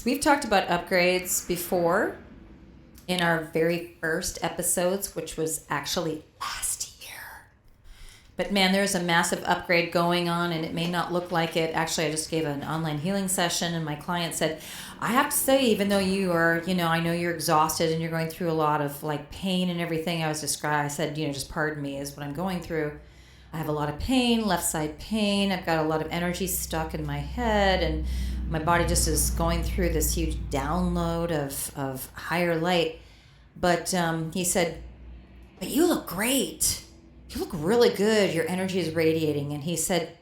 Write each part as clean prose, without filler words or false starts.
we've talked about upgrades before in our very first episodes, which was actually last year. But man, there's a massive upgrade going on, and it may not look like it. Actually, I just gave an online healing session, and my client said, I have to say, even though you are, I know you're exhausted and you're going through a lot of like pain and everything I said, just pardon me, is what I'm going through. I have a lot of pain, left side pain. I've got a lot of energy stuck in my head, and my body just is going through this huge download of higher light. But he said, but you look great. You look really good. Your energy is radiating. And he said,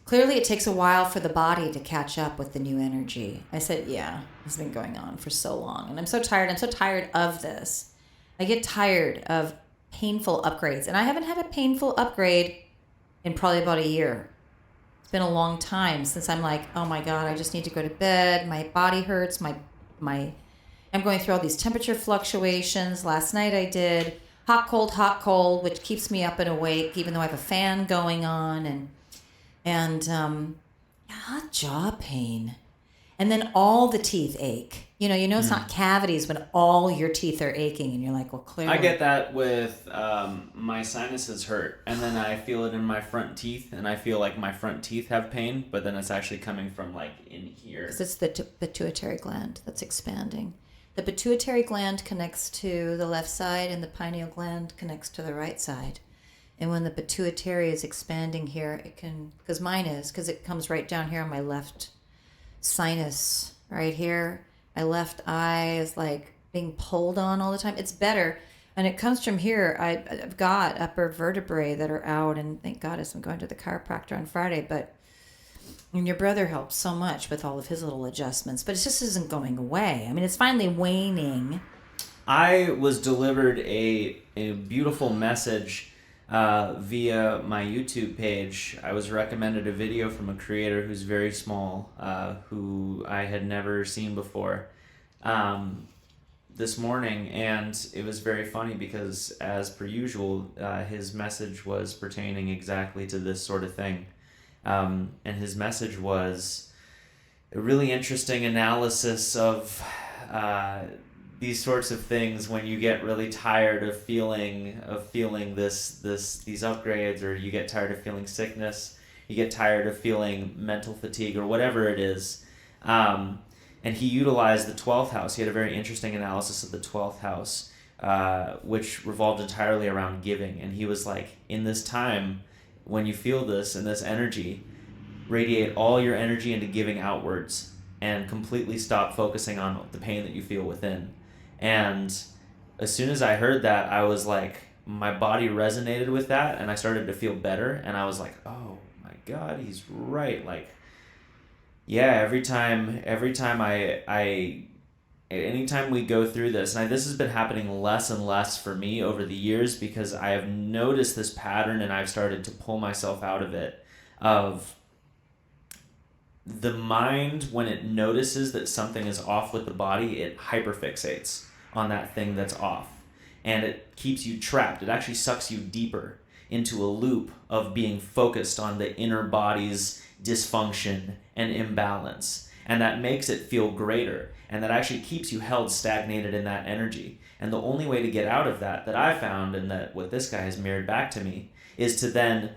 clearly it takes a while for the body to catch up with the new energy. I said, yeah, it's been going on for so long. And I'm so tired. I'm so tired of this. I get tired of painful upgrades. And I haven't had a painful upgrade in probably about a year. It's been a long time since I'm like, oh my God, I just need to go to bed. My body hurts. I'm going through all these temperature fluctuations. Last night I did hot, cold, which keeps me up and awake, even though I have a fan going on, and jaw pain. And then all the teeth ache. It's not cavities when all your teeth are aching, and you're like, well, clearly. I get that with my sinuses hurt, and then I feel it in my front teeth, and I feel like my front teeth have pain, but then it's actually coming from like in here. Because it's the pituitary gland that's expanding. The pituitary gland connects to the left side, and the pineal gland connects to the right side. And when the pituitary is expanding here, it can, because it comes right down here on my left sinus, right here. My left eye is like being pulled on all the time. It's better. And it comes from here. I've got upper vertebrae that are out, and thank goddess I'm going to the chiropractor on Friday. And your brother helps so much with all of his little adjustments, but it just isn't going away. I mean, it's finally waning. I was delivered a beautiful message via my YouTube page. I was recommended a video from a creator who's very small, who I had never seen before, this morning, and it was very funny because, as per usual, his message was pertaining exactly to this sort of thing. And his message was a really interesting analysis of these sorts of things when you get really tired of feeling these upgrades, or you get tired of feeling sickness, you get tired of feeling mental fatigue, or whatever it is. And he utilized the 12th house. He had a very interesting analysis of the 12th house, which revolved entirely around giving. And he was like, in this time, when you feel this and this energy, radiate all your energy into giving outwards and completely stop focusing on the pain that you feel within. And as soon as I heard that, I was like, my body resonated with that, and I started to feel better. And I was like, oh my God, he's right. Like, yeah, every time anytime we go through this, and this has been happening less and less for me over the years, because I have noticed this pattern, and I've started to pull myself out of it, of the mind, when it notices that something is off with the body, it hyperfixates on that thing that's off, and it keeps you trapped. It actually sucks you deeper into a loop of being focused on the inner body's dysfunction and imbalance, and that makes it feel greater, and that actually keeps you held stagnated in that energy. And the only way to get out of that I found, and that what this guy has mirrored back to me, is to then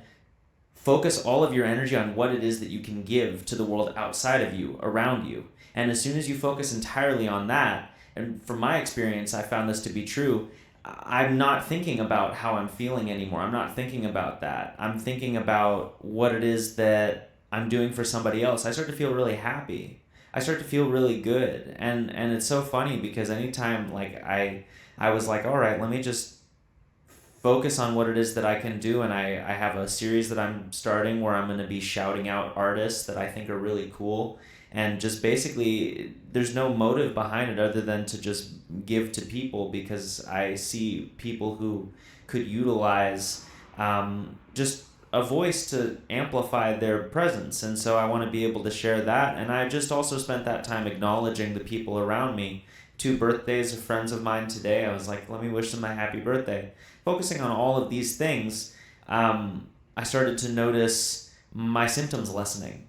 focus all of your energy on what it is that you can give to the world outside of you, around you. And as soon as you focus entirely on that, and from my experience, I found this to be true, I'm not thinking about how I'm feeling anymore. I'm not thinking about that. I'm thinking about what it is that I'm doing for somebody else. I start to feel really happy. I start to feel really good. And it's so funny, because anytime like I was like, all right, let me just focus on what it is that I can do. And I have a series that I'm starting where I'm going to be shouting out artists that I think are really cool. And just basically, there's no motive behind it other than to just give to people, because I see people who could utilize just a voice to amplify their presence. And so I want to be able to share that. And I just also spent that time acknowledging the people around me. 2 birthdays of friends of mine today. I was like, let me wish them a happy birthday. Focusing on all of these things, I started to notice my symptoms lessening.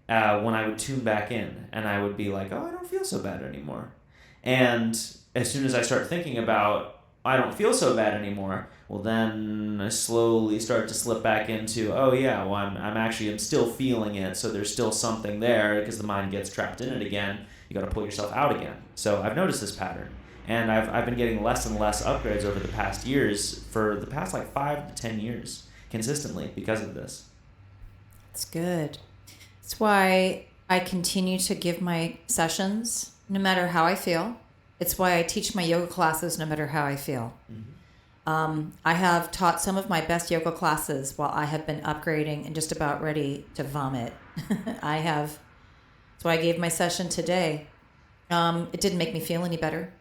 when I would tune back in, and I would be like, oh, I don't feel so bad anymore. And as soon as I start thinking about, I don't feel so bad anymore, well, then I slowly start to slip back into, oh yeah, well, I'm still feeling it, so there's still something there, because the mind gets trapped in it again. You got to pull yourself out again. So I've noticed this pattern, and I've been getting less and less upgrades over the past years, for the past like 5 to 10 years, consistently, because of this. That's good. That's why I continue to give my sessions no matter how I feel. It's why I teach my yoga classes no matter how I feel. I have taught some of my best yoga classes while I have been upgrading and just about ready to vomit. I have. That's why I gave my session today. It didn't make me feel any better,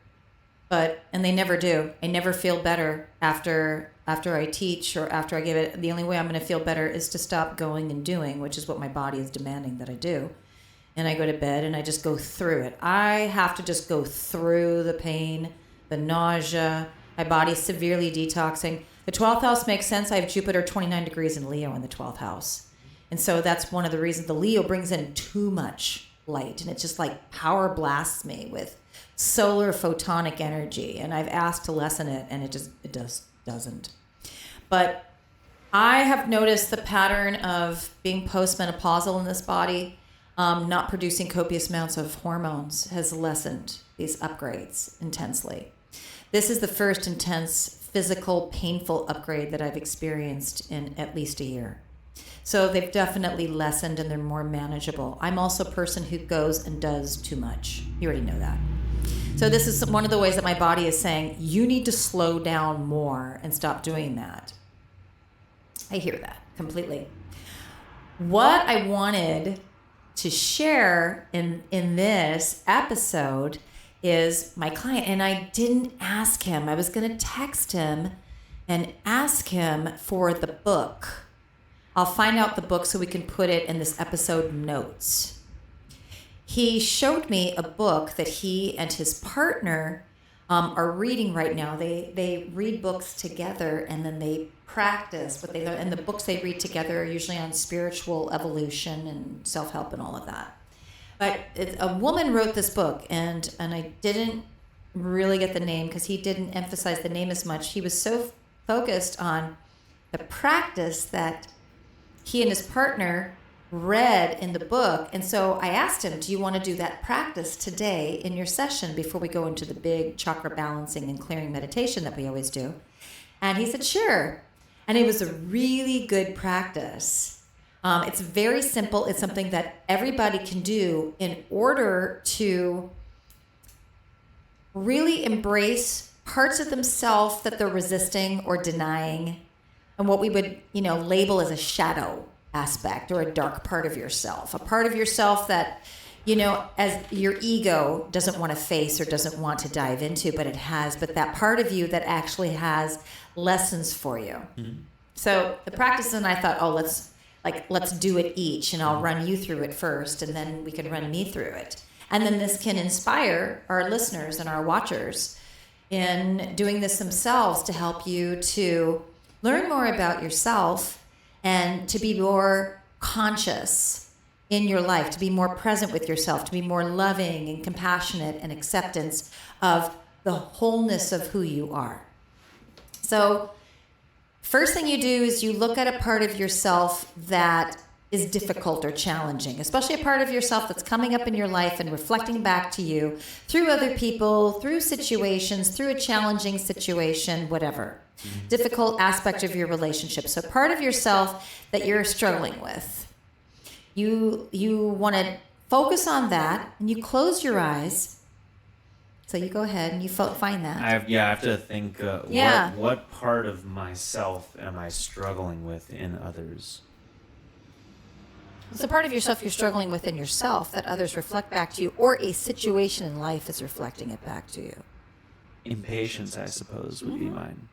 and they never do. I never feel better after I teach or after I give it. The only way I'm going to feel better is to stop going and doing, which is what my body is demanding that I do. And I go to bed and I just go through it. I have to just go through the pain, the nausea. My body's severely detoxing. The 12th house makes sense. I have Jupiter 29 degrees in Leo in the 12th house. And so that's one of the reasons. The Leo brings in too much light, and it just like power blasts me with solar photonic energy. And I've asked to lessen it, and it doesn't. But I have noticed the pattern of being postmenopausal in this body, not producing copious amounts of hormones, has lessened these upgrades intensely. This is the first intense physical, painful upgrade that I've experienced in at least a year. So they've definitely lessened, and they're more manageable. I'm also a person who goes and does too much. You already know that. So this is one of the ways that my body is saying, you need to slow down more and stop doing that. I hear that completely. What I wanted to share in this episode is my client, and I didn't ask him. I was going to text him and ask him for the book. I'll find out the book so we can put it in this episode notes. He showed me a book that he and his partner are reading right now. They read books together, and then they practice what they learn. And the books they read together are usually on spiritual evolution and self-help and all of that. But a woman wrote this book, and I didn't really get the name because he didn't emphasize the name as much. He was so focused on the practice that he and his partner read in the book. And so I asked him, do you want to do that practice today in your session before we go into the big chakra balancing and clearing meditation that we always do? And he said, sure. And it was a really good practice. It's very simple. It's something that everybody can do in order to really embrace parts of themselves that they're resisting or denying, and what we would, label as a shadow aspect or a dark part of yourself, a part of yourself that, as your ego doesn't want to face or doesn't want to dive into, but that part of you that actually has lessons for you. Mm-hmm. So the practice, and I thought, let's do it each, and I'll run you through it first, and then we can run me through it. And then this can inspire our listeners and our watchers in doing this themselves to help you to learn more about yourself and to be more conscious in your life, to be more present with yourself, to be more loving and compassionate and acceptance of the wholeness of who you are. So first thing you do is you look at a part of yourself that is difficult or challenging, especially a part of yourself that's coming up in your life and reflecting back to you through other people, through situations, through a challenging situation, whatever. Mm-hmm. Difficult aspect of your relationship. So part of yourself that you're struggling with. You want to focus on that, and you close your eyes. So you go ahead and you find that. I have to think, what part of myself am I struggling with in others? It's a part of yourself you're struggling with in yourself that others reflect back to you, or a situation in life is reflecting it back to you. Impatience, I suppose, would be mine.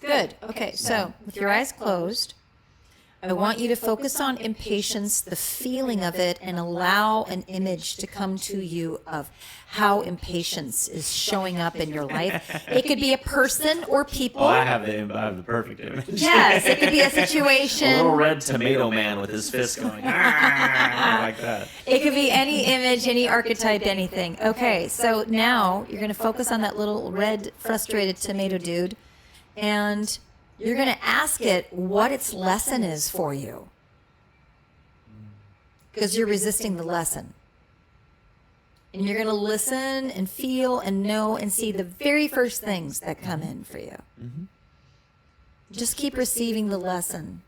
Good. Okay, so with your eyes closed, I want you to focus on impatience, the feeling of it, and allow an image to come to you of how impatience is showing up in your life. It could be a person or people. Oh, I have the perfect image. Yes, it could be a situation. A little red tomato man with his fist going, like that. It could be any image, any archetype, anything. Okay, so now you're going to focus on that little red, frustrated tomato dude, and you're going to ask it what its lesson is for you. Because you're resisting the lesson. And you're going to listen and feel and know and see the very first things that come in for you. Mm-hmm. Just keep receiving the lesson.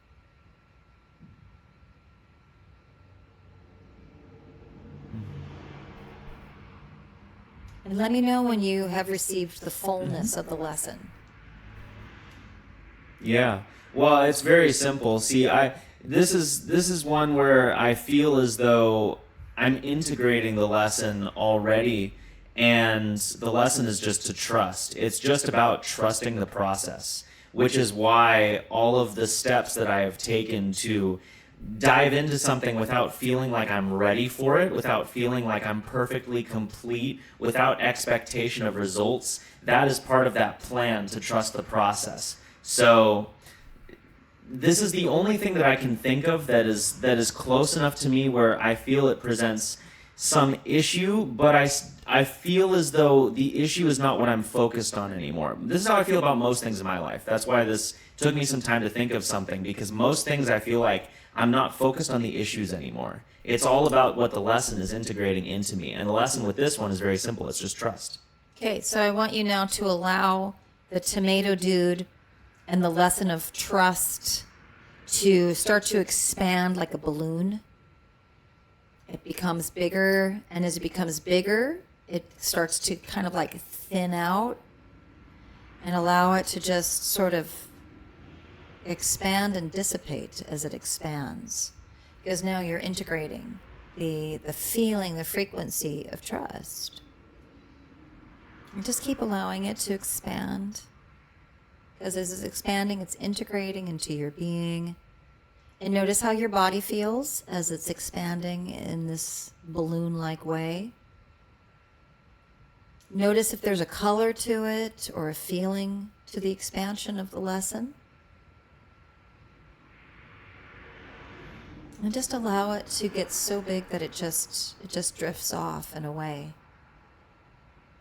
And let me know when you have received the fullness of the lesson. Yeah. Well, it's very simple. See, this is one where I feel as though I'm integrating the lesson already, and the lesson is just to trust. It's just about trusting the process, which is why all of the steps that I have taken to dive into something without feeling like I'm ready for it, without feeling like I'm perfectly complete, without expectation of results, that is part of that plan to trust the process. So this is the only thing that I can think of that is close enough to me where I feel it presents some issue, but I feel as though the issue is not what I'm focused on anymore. This is how I feel about most things in my life. That's why this took me some time to think of something, because most things I feel like I'm not focused on the issues anymore. It's all about what the lesson is integrating into me. And the lesson with this one is very simple. It's just trust. Okay, so I want you now to allow the tomato dude and the lesson of trust to start to expand like a balloon. It becomes bigger, and as it becomes bigger, it starts to kind of like thin out, and allow it to just sort of expand and dissipate as it expands. Because now you're integrating the feeling, the frequency of trust. And just keep allowing it to expand. Because as it's expanding, it's integrating into your being. And notice how your body feels as it's expanding in this balloon-like way. Notice if there's a color to it or a feeling to the expansion of the lesson. And just allow it to get so big that it just drifts off and away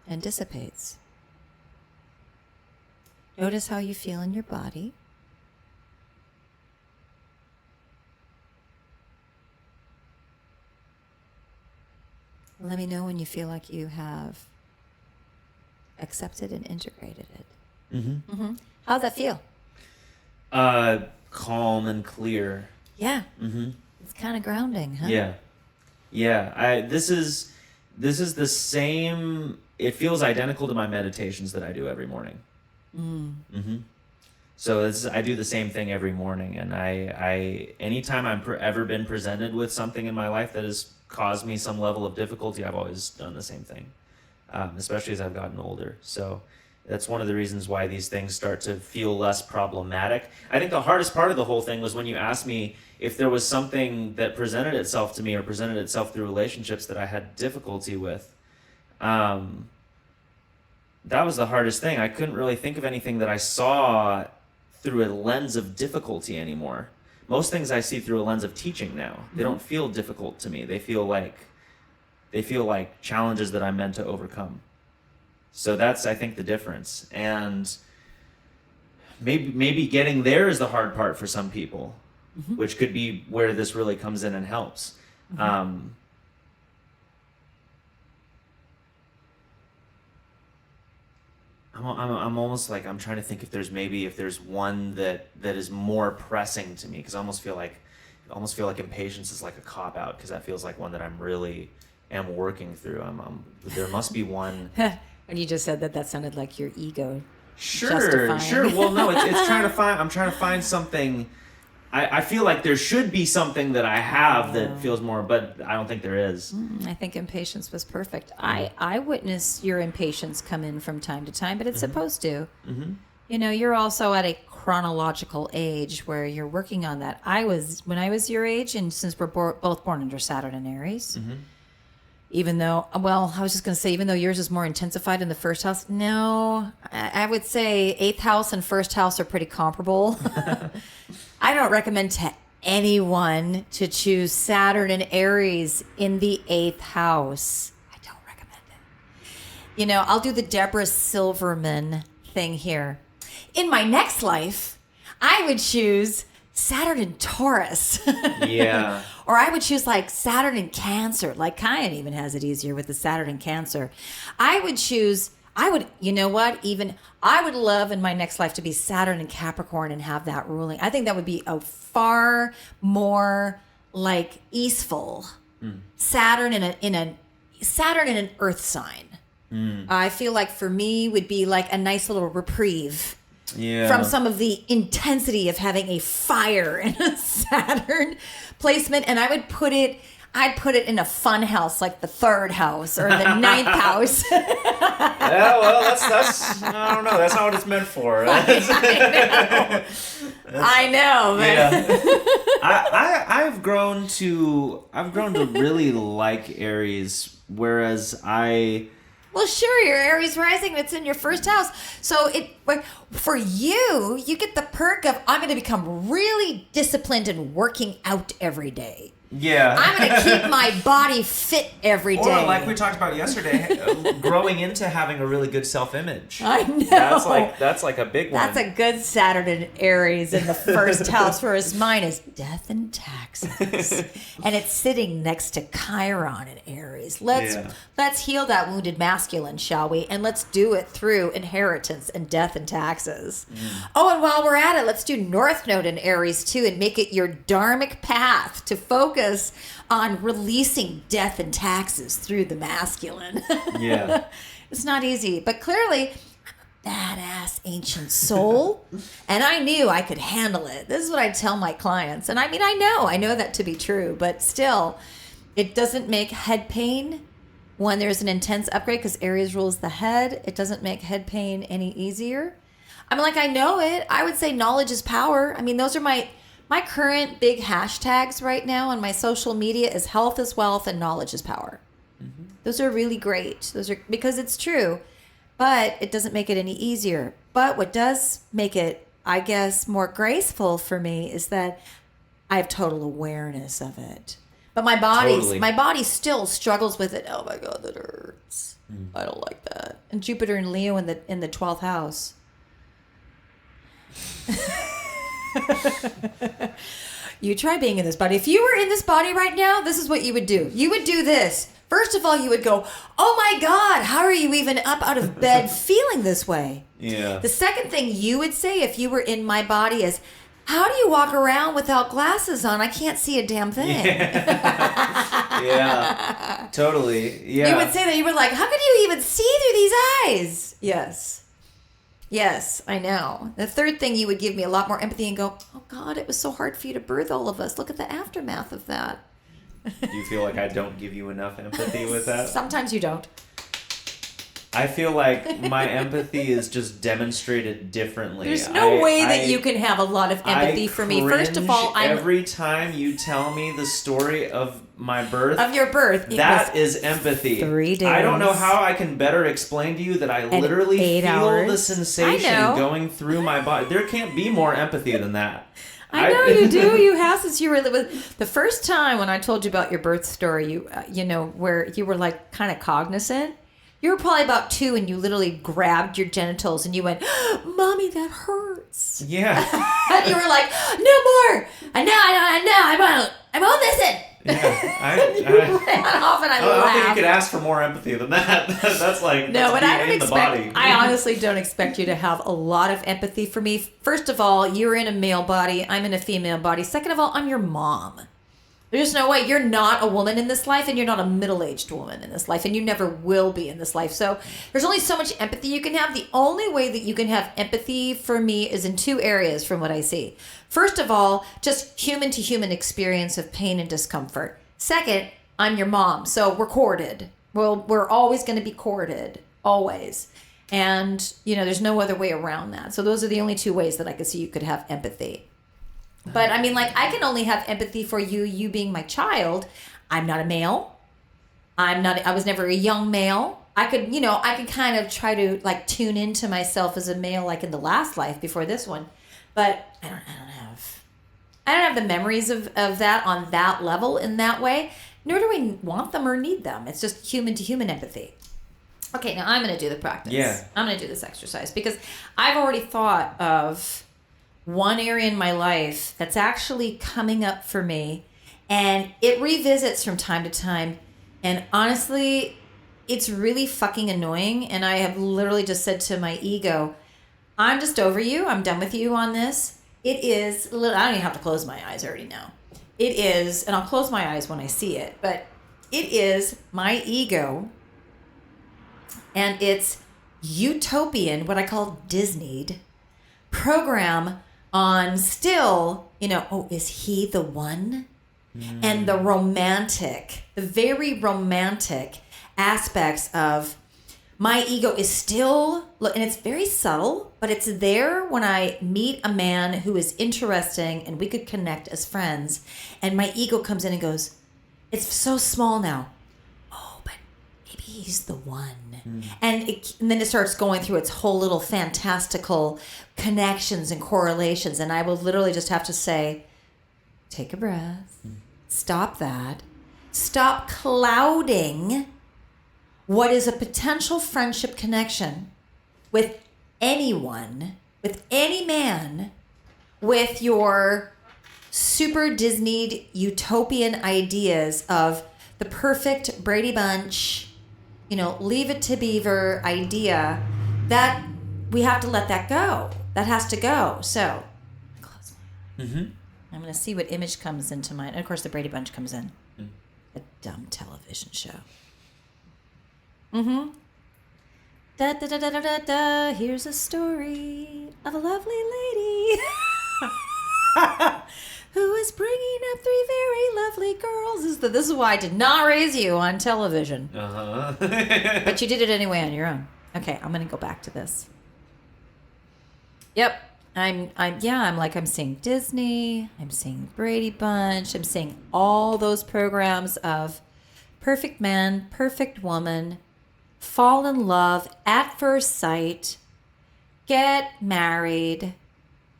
and dissipates. Notice how you feel in your body. Let me know when you feel like you have accepted and integrated it. Mm-hmm. Mm-hmm. How's that feel? Calm and clear. Yeah. Mm-hmm. It's kind of grounding, huh? Yeah. Yeah. This is the same. It feels identical to my meditations that I do every morning. Mm-hmm. So I do the same thing every morning, and I anytime I'm ever been presented with something in my life that has caused me some level of difficulty, I've always done the same thing, especially as I've gotten older. So that's one of the reasons why these things start to feel less problematic. I think the hardest part of the whole thing was when you asked me if there was something that presented itself to me or presented itself through relationships that I had difficulty with. That was the hardest thing. I couldn't really think of anything that I saw through a lens of difficulty anymore. Most things I see through a lens of teaching now. They don't feel difficult to me. They feel like challenges that I'm meant to overcome. So that's, I think, the difference. And maybe getting there is the hard part for some people, which could be where this really comes in and helps. I'm almost like I'm trying to think if there's one that is more pressing to me, because I almost feel like impatience is like a cop out, because that feels like one that I'm really am working through. There must be one. When you just said that sounded like your ego. Sure. Justifying. Well, no, it's trying to find. I'm trying to find something. I feel like there should be something that I have that feels more, but I don't think there is. I think impatience was perfect. I witness your impatience come in from time to time, but it's supposed to. You know, you're also at a chronological age where you're working on that. When I was your age, and since we're both born under Saturn and Aries, even though, well, I was just going to say, even though yours is more intensified in the first house, no, I would say 8th house and first house are pretty comparable. I don't recommend to anyone to choose Saturn and Aries in the 8th house. I don't recommend it. I'll do the Deborah Silverman thing here. In my next life, I would choose Saturn in Taurus. Yeah. Or I would choose like Saturn in Cancer. Like Kyan even has it easier with the Saturn in Cancer. I would, I would love in my next life to be Saturn in Capricorn and have that ruling. I think that would be a far more like easeful Saturn in an earth sign. I feel like for me would be like a nice little reprieve from some of the intensity of having a fire in a Saturn placement. And I'd put it in a fun house, like the 3rd house or the 9th house. Yeah, well, that's I don't know. That's not what it's meant for. I know. Yeah. I've grown to really like Aries, whereas Well, sure, you're Aries rising. It's in your first house. So for you get the perk of, I'm going to become really disciplined and working out every day. Yeah. I'm going to keep my body fit every day. Or like we talked about yesterday, growing into having a really good self-image. I know. That's like a big one. That's a good Saturn in Aries in the first house, whereas mine is death and taxes. And it's sitting next to Chiron in Aries. Let's heal that wounded masculine, shall we? And let's do it through inheritance and death and taxes. Oh, and while we're at it, let's do North Node in Aries too and make it your dharmic path to focus on releasing death and taxes through the masculine. Yeah. It's not easy, but clearly I'm a badass ancient soul, and I knew I could handle it. This is what I tell my clients. And I mean, I know that to be true, but still, it doesn't make head pain when there's an intense upgrade, because Aries rules the head. It doesn't make head pain any easier. I mean, like, I know it. I would say knowledge is power. I mean, those are my current big hashtags right now on my social media is health is wealth and knowledge is power. Those are really great. Those are, because it's true, but it doesn't make it any easier. But what does make it, I guess, more graceful for me is that I have total awareness of it. But my body still struggles with it. Oh my God, that hurts. I don't like that. And Jupiter and Leo in the 12th house. You try being in this body. If you were in this body right now, this is what you would do. You would do this. First of all, you would go, oh my God, how are you even up out of bed feeling this way? Yeah. The second thing you would say if you were in my body is, how do you walk around without glasses on? I can't see a damn thing. Yeah. Totally. Yeah. You would say that. You were like, how could you even see through these eyes? Yes, I know. The third thing, you would give me a lot more empathy and go, oh God, it was so hard for you to birth all of us. Look at the aftermath of that. Do you feel like I don't give you enough empathy with that? Sometimes you don't. I feel like my empathy is just demonstrated differently. There's no way that you can have a lot of empathy for me. First of all, every time you tell me the story of my birth. Of your birth. That is empathy. 3 days. I don't know how I can better explain to you that I literally feel the sensation going through my body. There can't be more empathy than that. I know you do. You have since you were the first time when I told you about your birth story. Where you were like kind of cognizant. You were probably about 2 and you literally grabbed your genitals and you went, Mommy, that hurts. Yeah. And you were like, no more. I won't listen. Yeah. You ran off and I laughed. I don't think you could ask for more empathy than that. That's like, no, but I don't in the body. I honestly don't expect you to have a lot of empathy for me. First of all, you're in a male body. I'm in a female body. Second of all, I'm your mom. There's no way. You're not a woman in this life, and you're not a middle-aged woman in this life, and you never will be in this life. So there's only so much empathy you can have. The only way that you can have empathy for me is in 2 areas from what I see. First of all, just human-to-human experience of pain and discomfort. Second, I'm your mom, so we're corded. Well, we're always going to be corded, always. And, there's no other way around that. So those are the only two ways that I could see you could have empathy. But I mean, like, I can only have empathy for you being my child. I'm not a male. I was never a young male. I could kind of try to like tune into myself as a male, like in the last life before this one. But I don't have the memories of that on that level in that way. Nor do I want them or need them. It's just human to human empathy. Okay, now I'm going to do the practice. Yeah. I'm going to do this exercise because I've already thought of one area in my life that's actually coming up for me, and it revisits from time to time. And honestly, it's really fucking annoying. And I have literally just said to my ego, I'm just over you. I'm done with you on this. It is, I don't even have to close my eyes, I already know. It is, and I'll close my eyes when I see it, but it is my ego, and it's utopian, what I call Disneyed, program on still, is he the one? And the very romantic aspects of my ego is still, and it's very subtle, but it's there when I meet a man who is interesting and we could connect as friends. And my ego comes in and goes, it's so small now. Oh, but maybe he's the one. And then it starts going through its whole little fantastical connections and correlations. And I will literally just have to say, take a breath. Stop that. Stop clouding what is a potential friendship connection with anyone, with any man, with your super Disneyed utopian ideas of the perfect Brady Bunch, Leave It to Beaver idea, that we have to let that go. That has to go. So, close my eyes. I'm going to see what image comes into mind. And of course, the Brady Bunch comes in. A dumb television show. Da da da da da da da. Here's a story of a lovely lady who is bringing up three very lovely girls. This is why I did not raise you on television. But you did it anyway on your own. Okay, I'm gonna go back to this. Yep, I'm seeing Disney. I'm seeing Brady Bunch. I'm seeing all those programs of perfect man, perfect woman, fall in love at first sight, get married,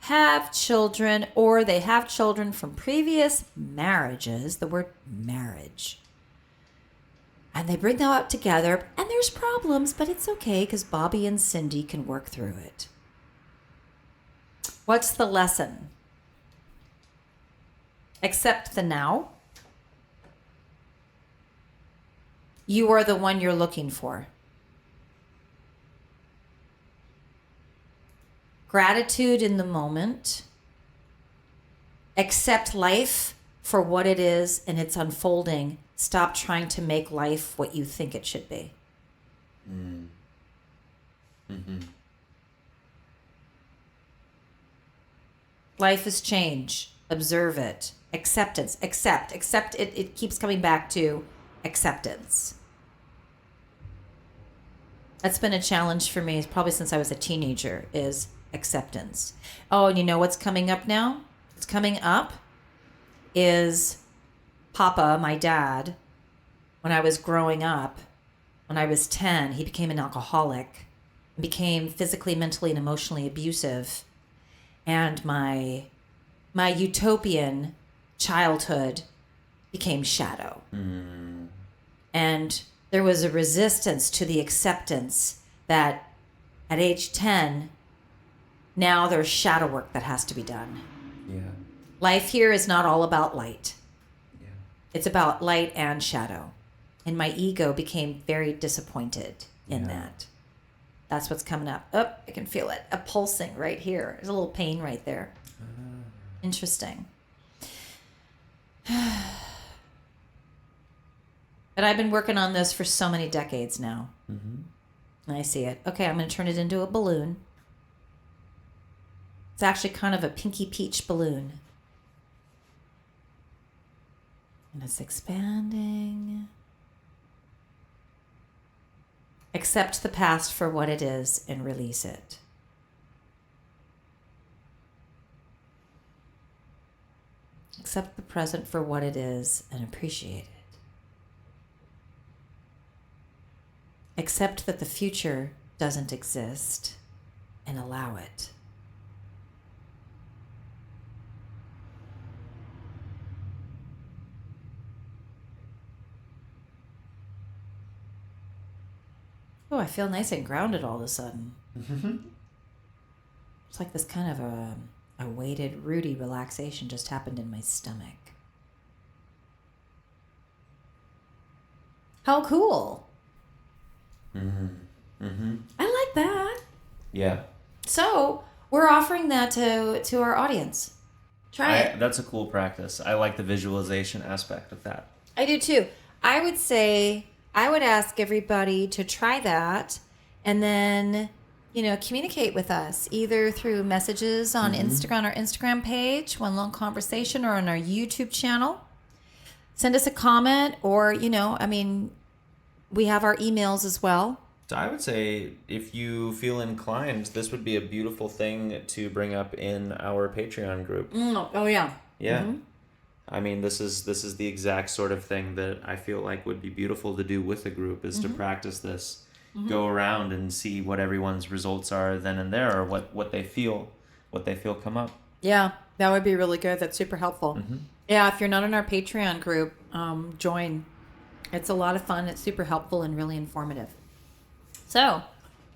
have children, or they have children from previous marriages, the word marriage. And they bring them up together, and there's problems, but it's okay because Bobby and Cindy can work through it. What's the lesson? Accept the now. You are the one you're looking for. Gratitude in the moment. Accept life for what it is and it's unfolding. Stop trying to make life what you think it should be. Life is change. Observe it. Acceptance. Accept. It keeps coming back to acceptance. That's been a challenge for me probably since I was a teenager, is acceptance. Oh, and you know what's coming up now? What's coming up is Papa, my dad, when I was growing up, when I was 10, he became an alcoholic and became physically, mentally, and emotionally abusive. And my utopian childhood became shadow. And there was a resistance to the acceptance that at age 10, now there's shadow work that has to be done. Yeah. Life here is not all about light. Yeah. It's about light and shadow. And my ego became very disappointed in that. That's what's coming up. Oh, I can feel it. A pulsing right here. There's a little pain right there. Interesting. But I've been working on this for so many decades now. And I see it. Okay, I'm going to turn it into a balloon. It's actually kind of a pinky peach balloon. And it's expanding. Accept the past for what it is and release it. Accept the present for what it is and appreciate it. Accept that the future doesn't exist and allow it. Oh, I feel nice and grounded all of a sudden. It's like this kind of a weighted, rooty relaxation just happened in my stomach. How cool. I like that. Yeah. So we're offering that to our audience. Try it. That's a cool practice. I like the visualization aspect of that. I do too. I would ask everybody to try that and then, communicate with us either through messages on Instagram, our Instagram page, One Long Conversation, or on our YouTube channel. Send us a comment or, we have our emails as well. So I would say if you feel inclined, this would be a beautiful thing to bring up in our Patreon group. Oh, yeah. Yeah. Mm-hmm. I mean, this is the exact sort of thing that I feel like would be beautiful to do with a group is to practice this, go around and see what everyone's results are then and there, or what they feel come up. Yeah, that would be really good. That's super helpful. Yeah, if you're not in our Patreon group, join. It's a lot of fun. It's super helpful and really informative. So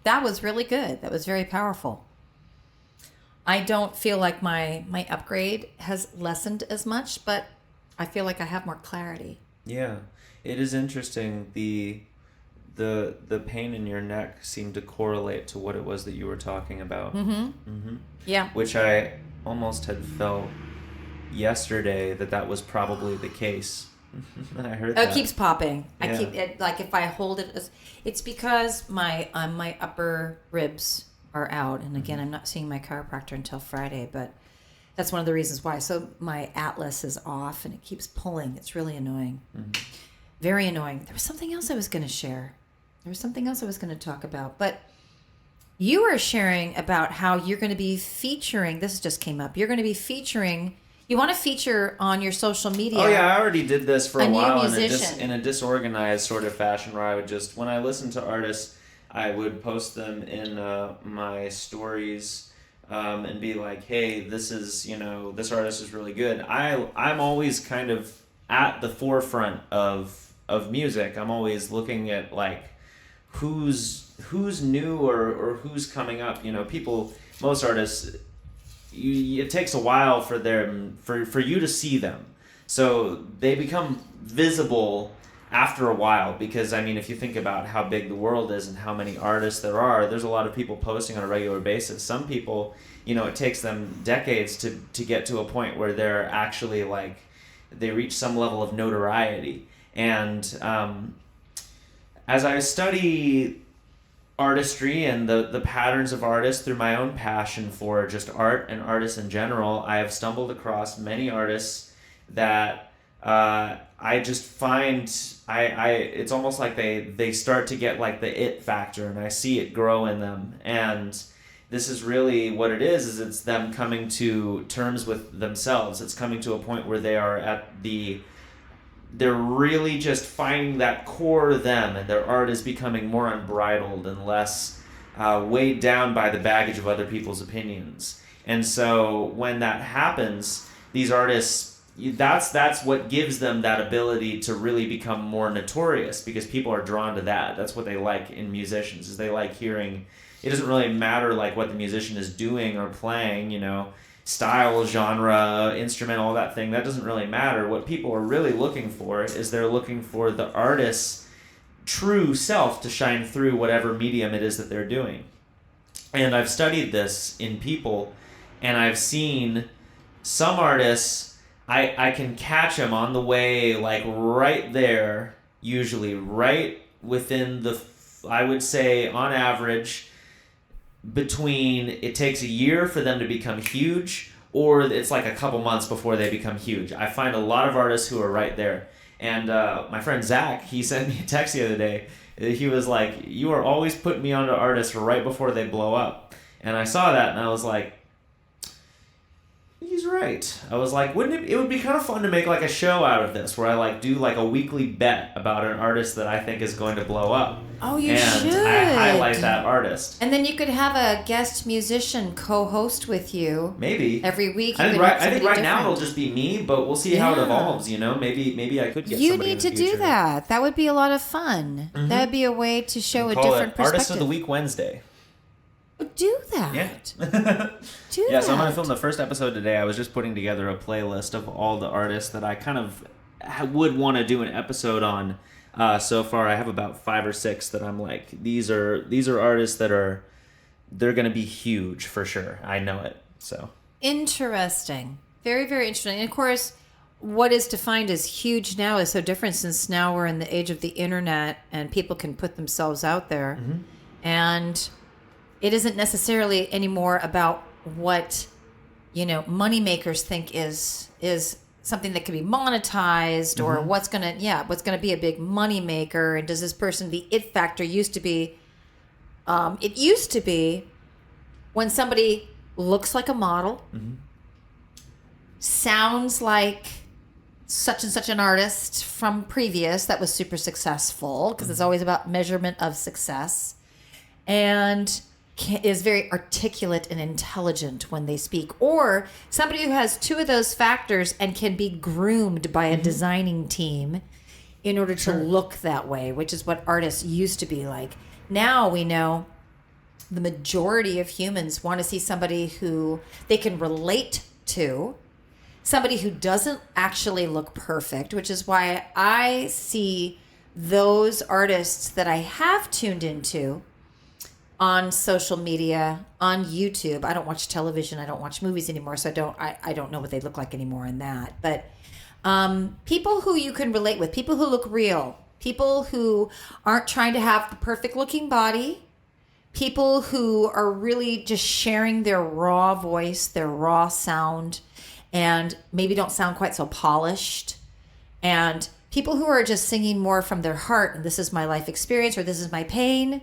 that was really good. That was very powerful. I don't feel like my upgrade has lessened as much, but I feel like I have more clarity. Yeah, it is interesting. The pain in your neck seemed to correlate to what it was that you were talking about. Yeah. Which I almost had felt yesterday that was probably the case. I heard that. It keeps popping. Yeah. I keep it like if I hold it, it's because my upper ribs are out, and again, I'm not seeing my chiropractor until Friday, but that's one of the reasons why. So my atlas is off, and it keeps pulling. It's really annoying, very annoying. There was something else I was going to share. There was something else I was going to talk about, but you were sharing about how you're going to be featuring. This just came up. You're going to be featuring. You want to feature on your social media. Oh yeah, I already did this for a while in in a disorganized sort of fashion where I would just, when I listened to artists, I would post them in my stories and be like, hey, this artist is really good. I'm always kind of at the forefront of music. I'm always looking at like who's new or who's coming up. Most artists, it takes a while for you to see them, so they become visible after a while, because if you think about how big the world is and how many artists there's a lot of people posting on a regular basis. Some people, it takes them decades to get to a point where they're actually like they reach some level of notoriety. And as I study artistry and the patterns of artists through my own passion for just art and artists in general, I have stumbled across many artists that I just find it's almost like they start to get like the it factor, and I see it grow in them. And this is really what it is it's them coming to terms with themselves. It's coming to a point where they're really just finding that core them, and their art is becoming more unbridled and less weighed down by the baggage of other people's opinions. And so when that happens, these artists, that's what gives them that ability to really become more notorious, because people are drawn to that. That's what they like in musicians, is they like hearing. It doesn't really matter like what the musician is doing or playing, style, genre, instrument, all that thing. That doesn't really matter. What people are really looking for is they're looking for the artist's true self to shine through whatever medium it is that they're doing. And I've studied this in people, and I've seen some artists, I can catch them on the way, like right there, usually right within I would say on average, between it takes a year for them to become huge, or it's like a couple months before they become huge. I find a lot of artists who are right there. And my friend Zach, he sent me a text the other day. He was like, you are always putting me onto artists right before they blow up. And I saw that and I was like, he's right. I was like, it would be kind of fun to make like a show out of this where I like do like a weekly bet about an artist that I think is going to blow up. Oh, you and should. I highlight that artist. And then you could have a guest musician co-host with you. Maybe. Every week. I think right now it'll just be me, but we'll see how it evolves, you know? Maybe I could get You somebody need in the to future. do that. That would be a lot of fun. Mm-hmm. That would be a way to show a Call different it perspective. Artist of the Week Wednesday. Do that. Yeah. Do Yeah, that. so I'm going to film the first episode today. I was just putting together a playlist of all the artists that I kind of would want to do an episode on. So far, I have about 5 or 6 that I'm like, these are artists that they're going to be huge for sure. I know it. So Interesting. Very, very interesting. And of course, what is defined as huge now is so different since now we're in the age of the internet and people can put themselves out there. Mm-hmm. And it isn't necessarily anymore about what, moneymakers think is something that can be monetized or what's gonna be a big moneymaker, and does this person the it factor used to be when somebody looks like a model, sounds like such and such an artist from previous that was super successful, because it's always about measurement of success, and is very articulate and intelligent when they speak, or somebody who has 2 of those factors and can be groomed by a designing team in order to look that way, which is what artists used to be like. Now we know the majority of humans want to see somebody who they can relate to, somebody who doesn't actually look perfect, which is why I see those artists that I have tuned into on social media, on YouTube. I don't watch television. I don't watch movies anymore, so I don't know what they look like anymore in that. But people who you can relate with, people who look real, people who aren't trying to have the perfect looking body, people who are really just sharing their raw voice, their raw sound, and maybe don't sound quite so polished, and people who are just singing more from their heart, and this is my life experience, or this is my pain.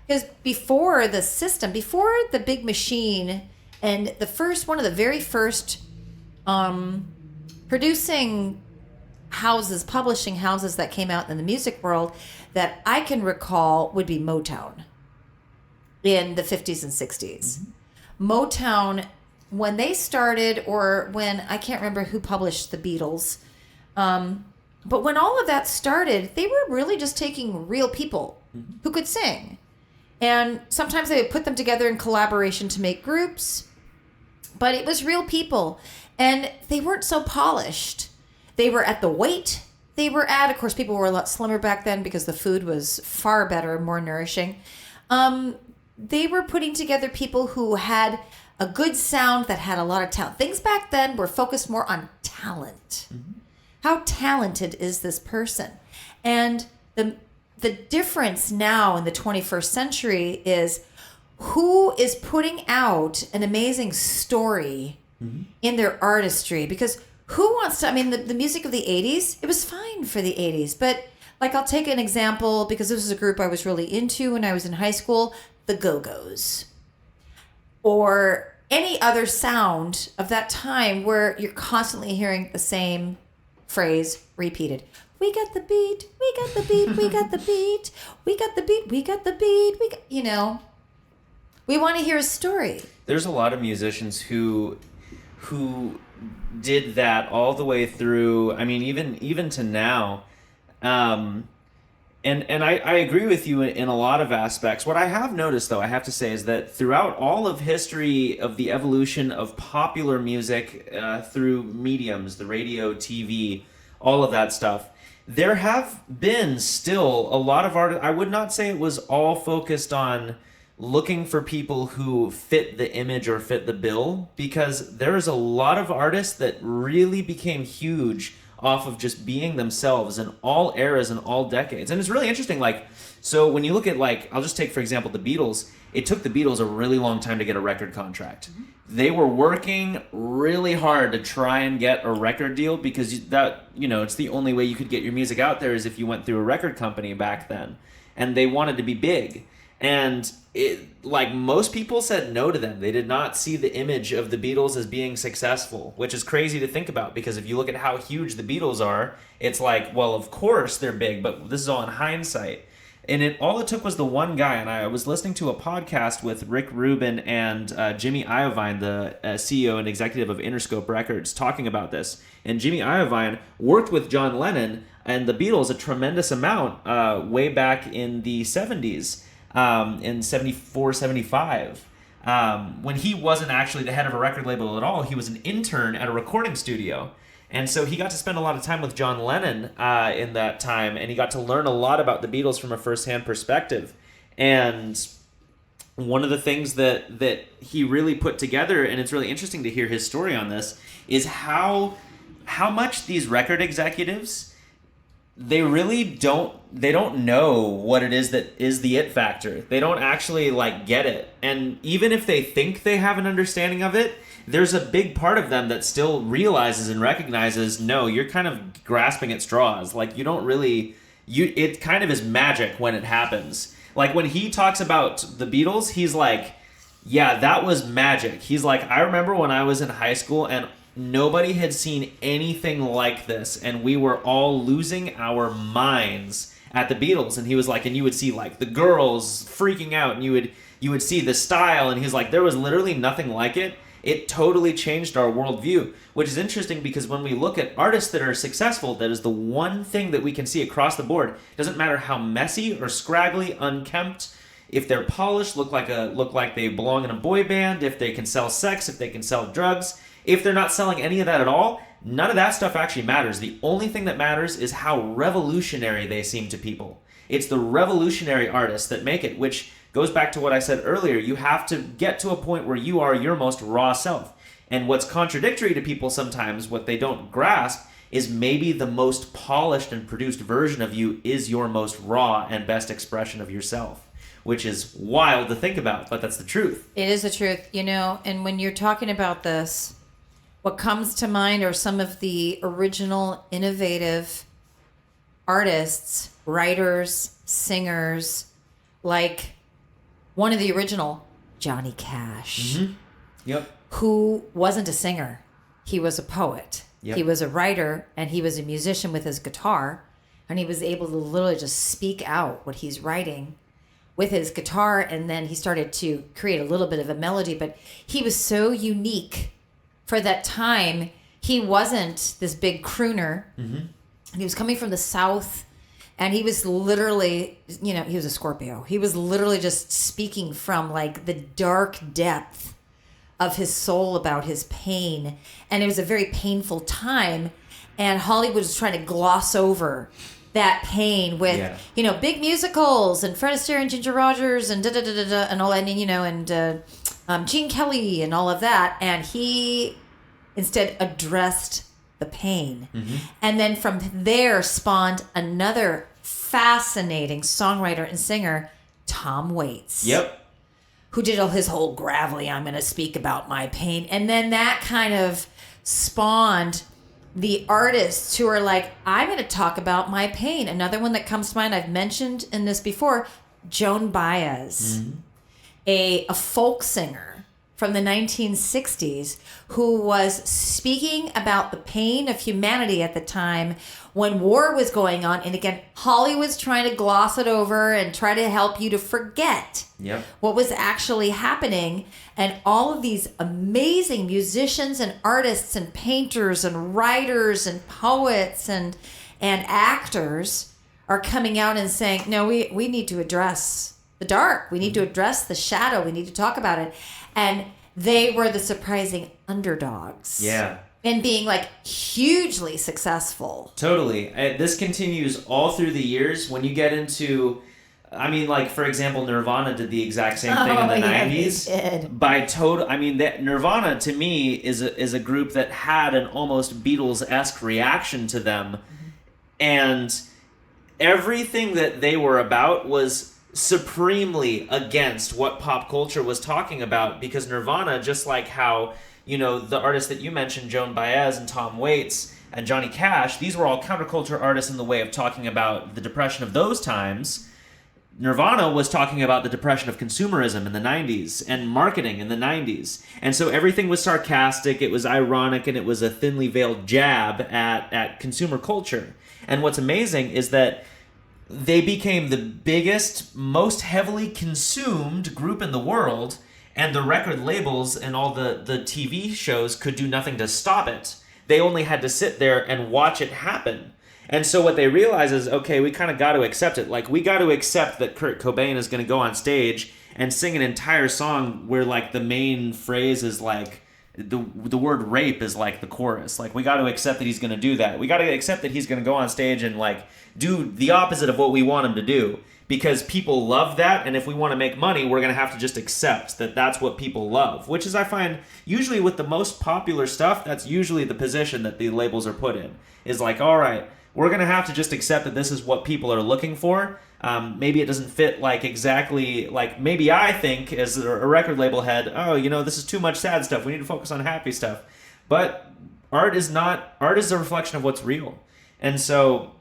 Because before the system, before the big machine, and one of the very first producing houses, publishing houses that came out in the music world that I can recall would be Motown in the 50s and 60s. Motown, when they started, or when, I can't remember who published the Beatles, but when all of that started, they were really just taking real people who could sing. And sometimes they would put them together in collaboration to make groups, but it was real people. And they weren't so polished. They were at the weight they were at. Of course, people were a lot slimmer back then because the food was far better, more nourishing. They were putting together people who had a good sound that had a lot of talent. Things back then were focused more on talent. How talented is this person? And the difference now in the 21st century is who is putting out an amazing story in their artistry. Because who wants to, the music of the 80s, it was fine for the 80s. But like, I'll take an example, because this was a group I was really into when I was in high school, the Go-Go's. Or any other sound of that time where you're constantly hearing the same phrase repeated. We got the beat, we got the beat, we got the beat, we got the beat, we got the beat, we want to hear a story. There's a lot of musicians who did that all the way through. Even to now, and I agree with you in a lot of aspects. What I have noticed, though, I have to say, is that throughout all of history of the evolution of popular music through mediums, the radio, TV, all of that stuff, there have been still a lot of art. I would not say it was all focused on looking for people who fit the image or fit the bill, because there's a lot of artists that really became huge off of just being themselves in all eras and all decades. And it's really interesting, like, so when you look at, like, I'll just take, for example, the Beatles. It took the Beatles a really long time to get a record contract. Mm-hmm. They were working really hard to try and get a record deal because that, you know, it's the only way you could get your music out there is if you went through a record company back then. And they wanted to be big. And it, like, most people said no to them. They did not see the image of the Beatles as being successful, which is crazy to think about because if you look at how huge the Beatles are, it's like, well, of course they're big, but this is all in hindsight. And all it took was the one guy, and I was listening to a podcast with Rick Rubin and Jimmy Iovine, the CEO and executive of Interscope Records, talking about this. And Jimmy Iovine worked with John Lennon and the Beatles a tremendous amount way back in the 70s, in 74, 75. When he wasn't actually the head of a record label at all, he was an intern at a recording studio. And so he got to spend a lot of time with John Lennon in that time, and he got to learn a lot about the Beatles from a first-hand perspective. And one of the things that he really put together, and it's really interesting to hear his story on this, is how much these record executives, they don't know what it is that is the it factor. They don't actually, like, get it. And even if they think they have an understanding of it, there's a big part of them that still realizes and recognizes, no, you're kind of grasping at straws. Like, you don't really, it kind of is magic when it happens. Like, when he talks about the Beatles, he's like, yeah, that was magic. He's like, I remember when I was in high school and nobody had seen anything like this, and we were all losing our minds at the Beatles. And he was like, and you would see, like, the girls freaking out, and you would see the style, and he's like, there was literally nothing like it. It totally changed our worldview, which is interesting because when we look at artists that are successful, that is the one thing that we can see across the board. It doesn't matter how messy or scraggly, unkempt, if they're polished, look like they belong in a boy band, if they can sell sex, if they can sell drugs. If they're not selling any of that at all, none of that stuff actually matters. The only thing that matters is how revolutionary they seem to people. It's the revolutionary artists that make it, which goes back to what I said earlier. You have to get to a point where you are your most raw self. And what's contradictory to people sometimes, what they don't grasp, is maybe the most polished and produced version of you is your most raw and best expression of yourself, which is wild to think about, but that's the truth. It is the truth, you know, and when you're talking about this, what comes to mind are some of the original innovative artists, writers, singers, like one of the original, Johnny Cash, mm-hmm. Yep, who wasn't a singer. He was a poet. Yep. He was a writer, and he was a musician with his guitar, and he was able to literally just speak out what he's writing with his guitar, and then he started to create a little bit of a melody, but he was so unique for that time. He wasn't this big crooner. Mm-hmm. He was coming from the South, and he was literally, you know, he was a Scorpio. He was literally just speaking from, like, the dark depth of his soul about his pain. And it was a very painful time, and Hollywood was trying to gloss over that pain with, you know, big musicals and Fred Astaire and Ginger Rogers and da-da-da-da-da and all that, and, you know, and Gene Kelly and all of that. And he instead addressed the pain. Mm-hmm. And then from there spawned another fascinating songwriter and singer, Tom Waits. Yep. Who did his whole gravelly, I'm going to speak about my pain. And then that kind of spawned the artists who are like, I'm going to talk about my pain. Another one that comes to mind, I've mentioned in this before, Joan Baez, mm-hmm. a folk singer from the 1960s who was speaking about the pain of humanity at the time when war was going on. And again, Hollywood's trying to gloss it over and try to help you to forget what was actually happening. And all of these amazing musicians and artists and painters and writers and poets and actors are coming out and saying, no, we need to address the dark. We need to address the shadow. We need to talk about it. And they were the surprising underdogs. Yeah. And being, like, hugely successful. Totally. This continues all through the years. When you get into I mean, like, for example, Nirvana did the exact same thing in the yeah, 90s. they did. I mean, that Nirvana to me is a group that had an almost Beatles-esque reaction to them. And everything that they were about was supremely against what pop culture was talking about, because Nirvana, just like how, the artists that you mentioned, Joan Baez and Tom Waits and Johnny Cash, these were all counterculture artists in the way of talking about the depression of those times. Nirvana was talking about the depression of consumerism in the 90s and marketing in the 90s. And so everything was sarcastic, it was ironic, and it was a thinly veiled jab at consumer culture. And what's amazing is that they became the biggest, most heavily consumed group in the world, and the record labels and all the TV shows could do nothing to stop it. They only had to sit there and watch it happen. And so what they realize is, okay, we kind of got to accept it. Like, we got to accept that Kurt Cobain is going to go on stage and sing an entire song where, like, the main phrase is, like, the word rape is, like, the chorus. Like, we got to accept that he's going to do that. We got to accept that he's going to go on stage and, like, do the opposite of what we want him to do. Because people love that, and if we want to make money, we're going to have to just accept that that's what people love. Which is, I find, usually with the most popular stuff, that's usually the position that the labels are put in. Is like, all right, we're going to have to just accept that this is what people are looking for. Maybe it doesn't fit, like, exactly, like, maybe I think as a record label head, this is too much sad stuff. We need to focus on happy stuff. But art is a reflection of what's real. And so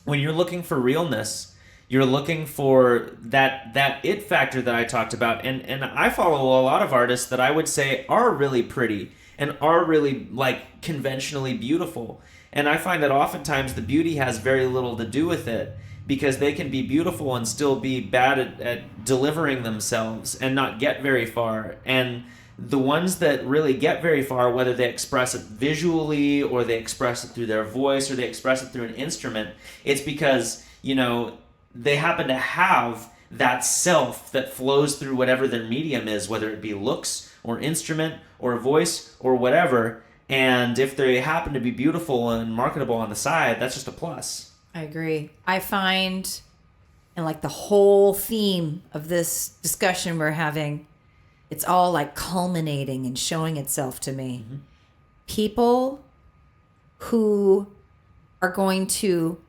when you're looking for realness, you're looking for that it factor that I talked about. And I follow a lot of artists that I would say are really pretty and are really, like, conventionally beautiful. And I find that oftentimes the beauty has very little to do with it, because they can be beautiful and still be bad at delivering themselves and not get very far. And the ones that really get very far, whether they express it visually or they express it through their voice or they express it through an instrument, it's because, they happen to have that self that flows through whatever their medium is, whether it be looks or instrument or voice or whatever. And if they happen to be beautiful and marketable on the side, that's just a plus. I agree. I find, and like the whole theme of this discussion we're having, it's all like culminating and showing itself to me. Mm-hmm. People who are going to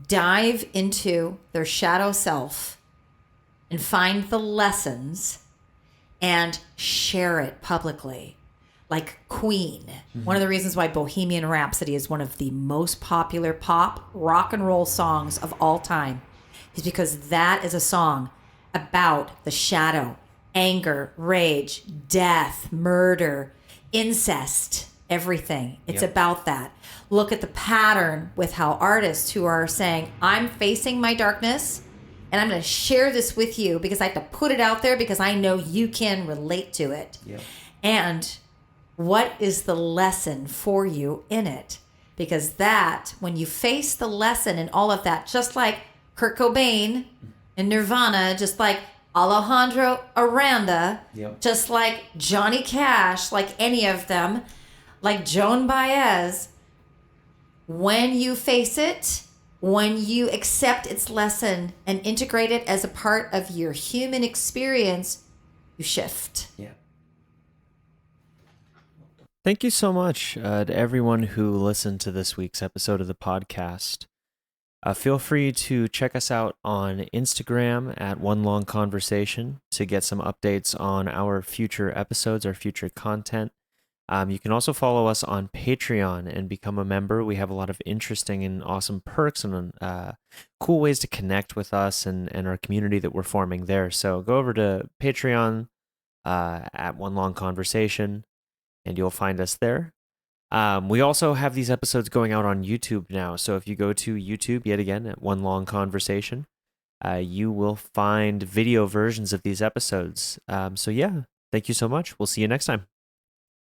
dive into their shadow self and find the lessons and share it publicly. Like Queen. Mm-hmm. One of the reasons why Bohemian Rhapsody is one of the most popular pop rock and roll songs of all time is because that is a song about the shadow, anger, rage, death, murder, incest, everything. It's about that. Look at the pattern with how artists who are saying, I'm facing my darkness and I'm going to share this with you because I have to put it out there because I know you can relate to it. Yeah. And what is the lesson for you in it? Because that, when you face the lesson and all of that, just like Kurt Cobain and Nirvana, just like Alejandro Aranda, just like Johnny Cash, like any of them, like Joan Baez, when you face it, when you accept its lesson and integrate it as a part of your human experience, you shift. Yeah. Thank you so much to everyone who listened to this week's episode of the podcast. Feel free to check us out on Instagram at One Long Conversation to get some updates on our future episodes, our future content. You can also follow us on Patreon and become a member. We have a lot of interesting and awesome perks and cool ways to connect with us and our community that we're forming there. So go over to Patreon at One Long Conversation, and you'll find us there. We also have these episodes going out on YouTube now. So if you go to YouTube, yet again, at One Long Conversation, you will find video versions of these episodes. So yeah, thank you so much. We'll see you next time.